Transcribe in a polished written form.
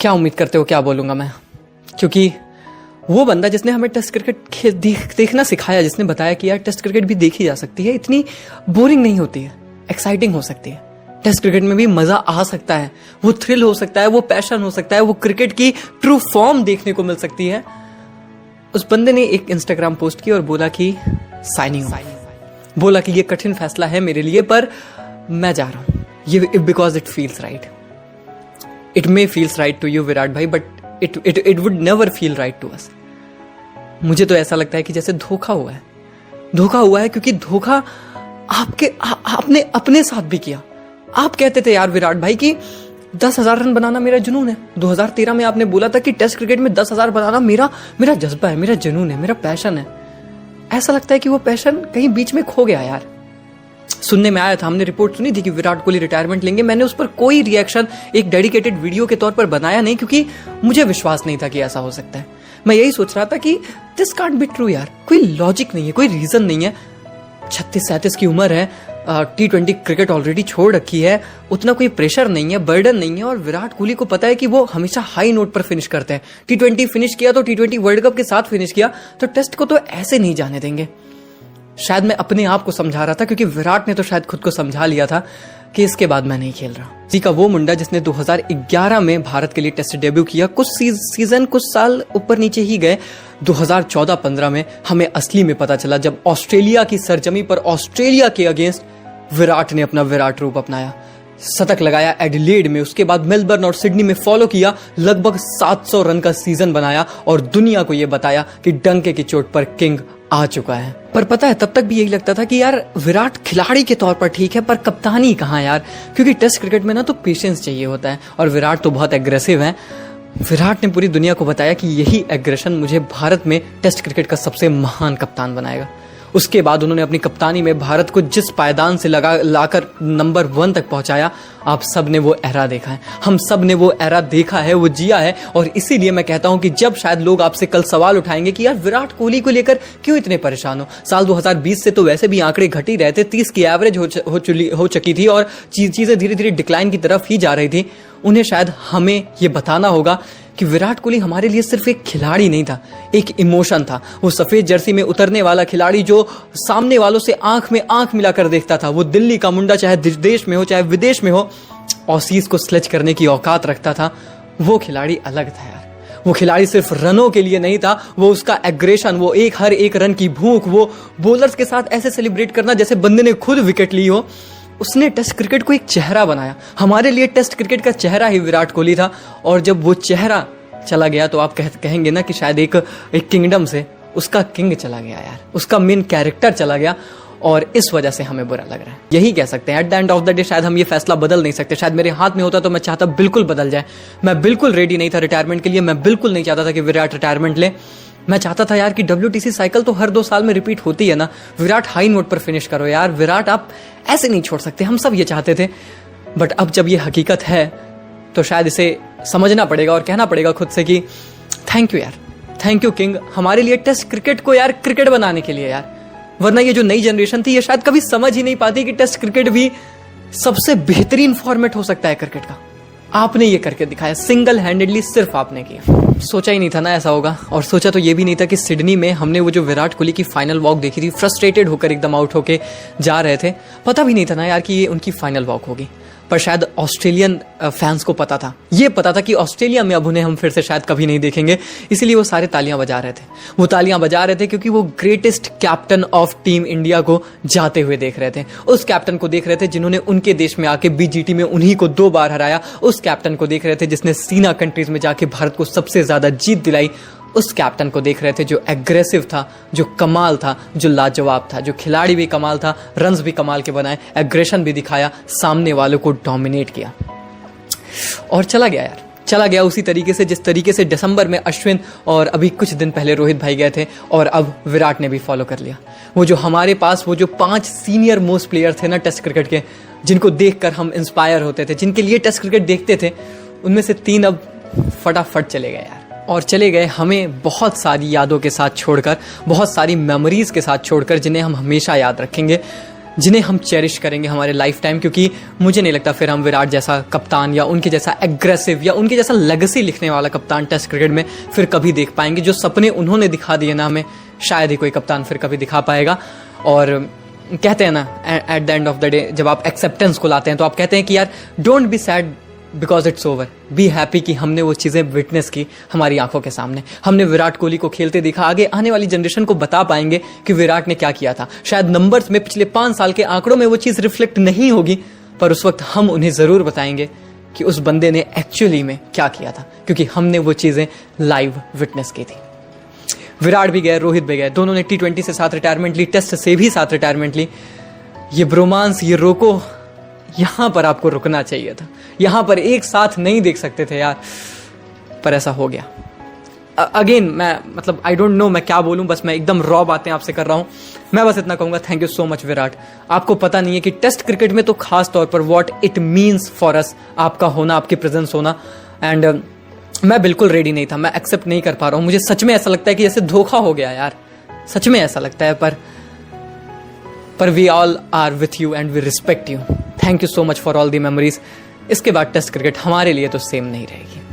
क्या उम्मीद करते हो क्या बोलूंगा मैं, क्योंकि वो बंदा जिसने हमें टेस्ट क्रिकेट देखना सिखाया, जिसने बताया कि यार टेस्ट क्रिकेट भी देखी जा सकती है, इतनी बोरिंग नहीं होती है, एक्साइटिंग हो सकती है, टेस्ट क्रिकेट में भी मजा आ सकता है, वो थ्रिल हो सकता है, वो पैशन हो सकता है, वो क्रिकेट की ट्रू फॉर्म देखने को मिल सकती है। उस बंदे ने एक इंस्टाग्राम पोस्ट की और बोला कि साइनिंग, बोला कि ये कठिन फैसला है मेरे लिए पर मैं जा रहा हूं, ये because it feels right. It may feels right to you Virat भाई, but it would never feel right to us. मुझे तो ऐसा लगता है कि जैसे धोखा हुआ है, क्योंकि धोखा आपने अपने साथ भी किया। आप कहते थे यार विराट भाई कि 10,000 रन बनाना मेरा जुनून है। 2013 में आपने बोला था कि टेस्ट क्रिकेट में 10,000 बनाना मेरा जज्बा है, मेरा जुनून है, मेरा पैशन है। ऐसा लगता है कि वो पैशन कहीं बीच में खो गया यार। सुनने में आया था, हमने रिपोर्ट सुनी थी कि विराट कोहली रिटायरमेंट लेंगे। मैंने उस पर कोई रिएक्शन एक डेडिकेटेड वीडियो के तौर पर बनाया नहीं, क्योंकि मुझे विश्वास नहीं था कि ऐसा हो सकता है। मैं यही सोच रहा था कि दिस कांट बी ट्रू यार, कोई लॉजिक नहीं है, कोई रीजन नहीं है। 36-37 की उम्र है, T20 क्रिकेट ऑलरेडी छोड़ रखी है, उतना कोई प्रेशर नहीं है, बर्डन नहीं है, और विराट कोहली को पता है कि वो हमेशा हाई नोट पर फिनिश करते हैं। T20 फिनिश किया तो T20 वर्ल्ड कप के साथ फिनिश किया, तो टेस्ट को तो ऐसे नहीं जाने देंगे। शायद मैं अपने आप को समझा रहा था, क्योंकि विराट ने तो शायद खुद को समझा लिया था कि इसके बाद मैं नहीं खेल रहा। जी का वो मुंडा जिसने 2011 में भारत के लिए टेस्ट डेब्यू किया, कुछ सीजन कुछ साल ऊपर नीचे ही गए। 2014-15 में हमें असली में पता चला, जब ऑस्ट्रेलिया की सरजमी पर ऑस्ट्रेलिया के अगेंस्ट विराट ने अपना विराट रूप अपनाया। शतक लगाया एडिलेड में, उसके बाद मेलबर्न और सिडनी में फॉलो किया, लगभग 700 रन का सीजन बनाया और दुनिया को यह बताया कि डंके की चोट पर किंग आ चुका है। पर पता है, तब तक भी यही लगता था कि यार विराट खिलाड़ी के तौर पर ठीक है, पर कप्तानी कहाँ यार, क्योंकि टेस्ट क्रिकेट में ना तो पेशेंस चाहिए होता है, और विराट तो बहुत एग्रेसिव है। विराट ने पूरी दुनिया को बताया कि यही एग्रेशन मुझे भारत में टेस्ट क्रिकेट का सबसे महान कप्तान बनाएगा। उसके बाद उन्होंने अपनी कप्तानी में भारत को जिस पायदान से लाकर नंबर 1 तक पहुंचाया, आप सब ने वो एरा देखा है, हम सब ने वो एरा देखा है, वो जिया है। और इसीलिए मैं कहता हूं कि जब शायद लोग आपसे कल सवाल उठाएंगे कि यार विराट कोहली को लेकर क्यों इतने परेशान हो, साल 2020 से तो वैसे भी आंकड़े घट ही रहे थे, 30 की एवरेज हो चुकी थी और चीजें धीरे धीरे डिक्लाइन की तरफ ही जा रही थी। उन्हें शायद हमें ये बताना होगा कि विराट कोहली हमारे लिए सिर्फ एक खिलाड़ी नहीं था, एक इमोशन था। वो सफेद जर्सी में उतरने वाला खिलाड़ी जो सामने वालों से आंख में आंख मिलाकर देखता था, वो दिल्ली का मुंडा चाहे देश में हो चाहे विदेश में हो, ऑसीज को स्लेज करने की औकात रखता था। वो खिलाड़ी अलग था यार। वो खिलाड़ी सिर्फ रनों के लिए नहीं था, वो उसका एग्रेशन, वो हर एक रन की भूख, वो बॉलर्स के साथ ऐसे सेलिब्रेट करना जैसे बंदे ने खुद विकेट ली हो। उसने टेस्ट क्रिकेट को एक चेहरा बनाया। हमारे लिए टेस्ट क्रिकेट का चेहरा ही विराट कोहली था। और जब वो चेहरा चला गया तो आप कहेंगे ना कि शायद एक किंगडम से उसका किंग चला गया यार, उसका मेन कैरेक्टर चला गया, और इस वजह से हमें बुरा लग रहा है। यही कह सकते हैं, at the end of the day शायद हम ये फैसला बदल नहीं सकते। शायद मेरे हाथ में होता तो मैं चाहता बिल्कुल बदल जाए। मैं बिल्कुल रेडी नहीं था रिटायरमेंट के लिए, मैं बिल्कुल नहीं चाहता था कि विराट रिटायरमेंट ले। मैं चाहता था यार कि WTC साइकिल तो हर 2 साल में रिपीट होती है ना, विराट हाई नोट पर फिनिश करो यार, विराट आप ऐसे नहीं छोड़ सकते। हम सब ये चाहते थे, बट अब जब ये हकीकत है तो शायद इसे समझना पड़ेगा और कहना पड़ेगा खुद से कि थैंक यू यार, थैंक यू किंग, हमारे लिए टेस्ट क्रिकेट को यार क्रिकेट बनाने के लिए यार। वरना ये जो नई जनरेशन थी ये शायद कभी समझ ही नहीं पाती कि टेस्ट क्रिकेट भी सबसे बेहतरीन फॉर्मेट हो सकता है क्रिकेट का। आपने ये करके दिखाया, सिंगल हैंडेडली सिर्फ आपने किया। सोचा ही नहीं था ना ऐसा होगा, और सोचा तो ये भी नहीं था कि सिडनी में हमने वो जो विराट कोहली की फाइनल वॉक देखी थी, फ्रस्ट्रेटेड होकर एकदम आउट होके जा रहे थे। पता भी नहीं था ना यार कि ये उनकी फाइनल वॉक होगी। पर शायद ऑस्ट्रेलियन फैंस को पता था, ये पता था कि ऑस्ट्रेलिया में अब उन्हें हम फिर से शायद कभी नहीं देखेंगे। इसीलिए वो सारे तालियां बजा रहे थे। वो तालियां बजा रहे थे क्योंकि वो greatest captain of team India को जाते हुए देख रहे थे। उस कैप्टन को देख रहे थे जिन्होंने उनके देश में आके BGT में उन्हीं को 2 बार हराया। उस कैप्टन को देख रहे थे जिसने सीना कंट्रीज में जाके भारत को सबसे ज्यादा जीत दिलाई। उस कैप्टन को देख रहे थे जो एग्रेसिव था, जो कमाल था, जो लाजवाब था, जो खिलाड़ी भी कमाल था, रन्स भी कमाल के बनाए, एग्रेशन भी दिखाया, सामने वालों को डोमिनेट किया। और चला गया यार, चला गया उसी तरीके से जिस तरीके से दिसंबर में अश्विन और अभी कुछ दिन पहले रोहित भाई गए थे, और अब विराट ने भी फॉलो कर लिया। वो जो हमारे पास वो जो 5 सीनियर मोस्ट प्लेयर थे ना टेस्ट क्रिकेट के, जिनको देखकर हम इंस्पायर होते थे, जिनके लिए टेस्ट क्रिकेट देखते थे, उनमें से 3 अब फटाफट चले गए यार। और चले गए हमें बहुत सारी यादों के साथ छोड़कर, बहुत सारी मेमोरीज के साथ छोड़कर, जिन्हें हम हमेशा याद रखेंगे। जिन्हें हम चेरिश करेंगे हमारे लाइफ टाइम, क्योंकि मुझे नहीं लगता फिर हम विराट जैसा कप्तान या उनके जैसा एग्रेसिव या उनके जैसा लेगेसी लिखने वाला कप्तान टेस्ट क्रिकेट में फिर कभी देख पाएंगे। जो सपने उन्होंने दिखा दिए ना हमें, शायद ही कोई कप्तान फिर कभी दिखा पाएगा। और कहते हैं ना, at the end of the day जब आप एक्सेप्टेंस को लाते हैं तो आप कहते हैं कि यार don't be sad because it's over, be happy कि हमने वो चीज़ें विटनेस की हमारी आंखों के सामने। हमने विराट कोहली को खेलते देखा, आगे आने वाली जनरेशन को बता पाएंगे कि विराट ने क्या किया था। शायद नंबर्स में पिछले 5 साल के आंकड़ों में वो चीज़ रिफ्लेक्ट नहीं होगी, पर उस वक्त हम उन्हें ज़रूर बताएंगे कि उस बंदे ने एक्चुअली में क्या किया था, क्योंकि हमने वो चीज़ें लाइव विटनेस की थी। विराट भी गए, रोहित भी गए, दोनों ने T20 से साथ रिटायरमेंट ली, टेस्ट से भी साथ रिटायरमेंट ली। ये ब्रोमांस, ये रोको, यहां पर आपको रुकना चाहिए था। यहां पर एक साथ नहीं देख सकते थे यार, पर ऐसा हो गया। अगेन मैं मतलब आई डोंट नो मैं क्या बोलूं, बस मैं एकदम रॉ बातें आपसे कर रहा हूं। मैं बस इतना कहूंगा, thank you so much Virat. आपको पता नहीं है कि टेस्ट क्रिकेट में तो खास तौर पर what it means for us, आपका होना, आपकी प्रेजेंस होना। एंड मैं बिल्कुल रेडी नहीं था, मैं एक्सेप्ट नहीं कर पा रहा हूं। मुझे सच में ऐसा लगता है कि जैसे धोखा हो गया यार, सच में ऐसा लगता है। पर we all are with you and we respect you. Thank you so much for all the memories. इसके बाद टेस्ट क्रिकेट हमारे लिए तो सेम नहीं रहेगी।